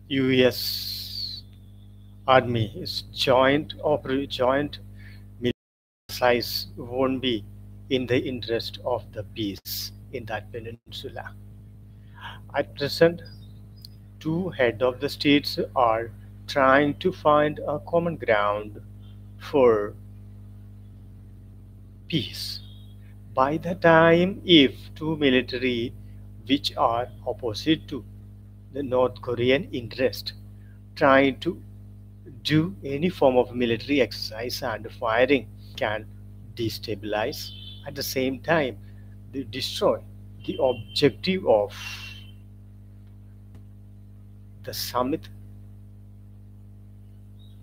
US Army's joint military exercise won't be in the interest of the peace in that peninsula. At present, two head of the states are trying to find a common ground for peace. By the time if two military which are opposite to the North Korean interest trying to do any form of military exercise and firing can destabilize at the same time they destroy the objective of the summit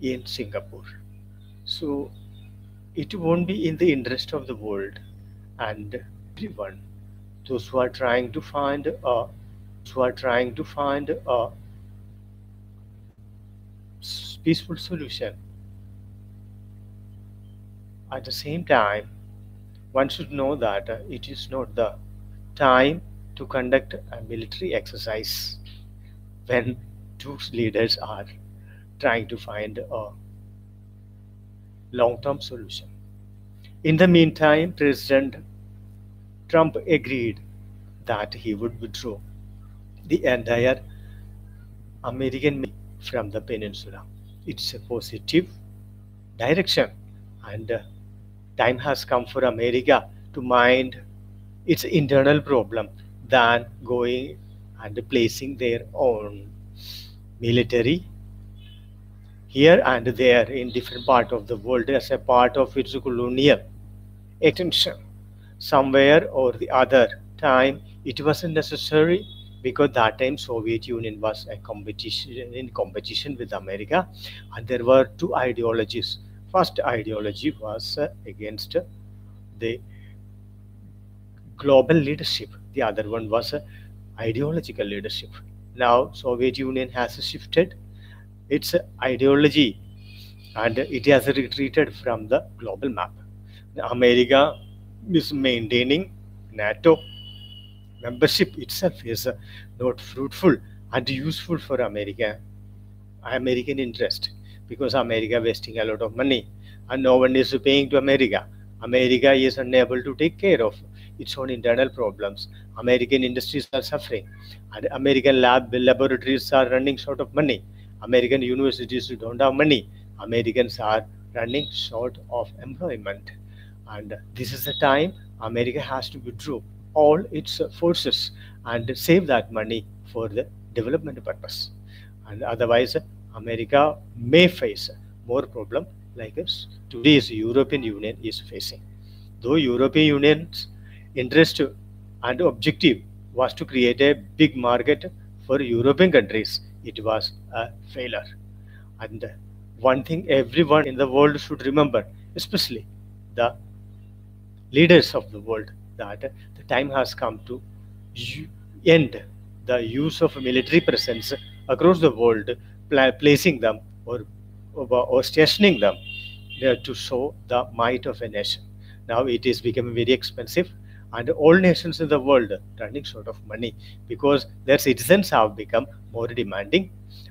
in Singapore. So it won't be in the interest of the world and everyone. Those who are trying to find a peaceful solution. At the same time, one should know that it is not the time to conduct a military exercise when two leaders are trying to find a long-term solution. In the meantime, President Trump agreed that he would withdraw the entire American military from the peninsula. It's a positive direction, and time has come for America to mind its internal problem than going and placing their own military here and there in different part of the world as a part of its colonial extension. Somewhere or the other time it wasn't necessary because that time Soviet Union was a competition with America, and there were two ideologies. First ideology was against the global leadership. The other one was ideological leadership. Now Soviet Union has shifted its ideology and it has retreated from the global map. America is maintaining NATO membership itself is not fruitful and useful for American interest, because America wasting a lot of money and no one is paying to America. America is unable to take care of its own internal problems. American industries are suffering and American laboratories are running short of money. American universities don't have money. Americans are running short of employment, and this is the time America has to withdraw all its forces and save that money for the development purpose. And otherwise, America may face more problem like today's European Union is facing. Though European Union's interest and objective was to create a big market for European countries, it was a failure. And one thing everyone in the world should remember, especially the leaders of the world, that the time has come to end the use of military presence across the world, placing them or stationing them there to show the might of a nation. Now it is becoming very expensive, and all nations in the world are running short of money because their citizens have become more demanding,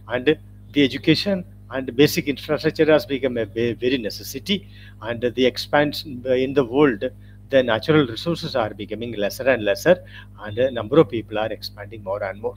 and the education and basic infrastructure has become a very necessity, and the expansion in the world, the natural resources are becoming lesser and lesser, and the number of people are expanding more and more.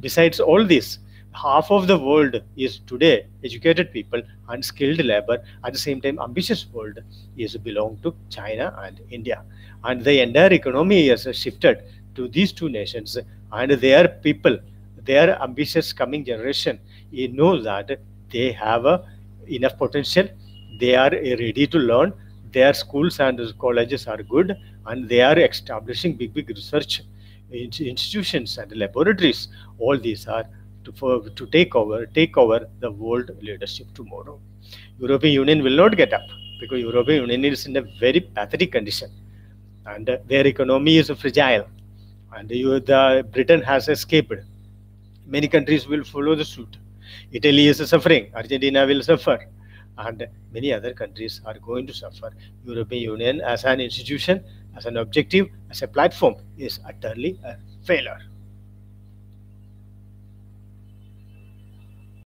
Besides all this, half of the world is today educated people and skilled labor. At the same time, ambitious world is belong to China and India, and the entire economy has shifted to these two nations, and their people, their ambitious coming generation, you know that they have enough potential. They are ready to learn. Their schools and colleges are good, and they are establishing big research institutions and laboratories. All these are to take over the world leadership tomorrow. European Union will not get up because European Union is in a very pathetic condition, and their economy is fragile, and the Britain has escaped. Many countries will follow the suit. Italy is suffering, Argentina will suffer, and many other countries are going to suffer. European Union as an institution, as an objective, as a platform is utterly a failure.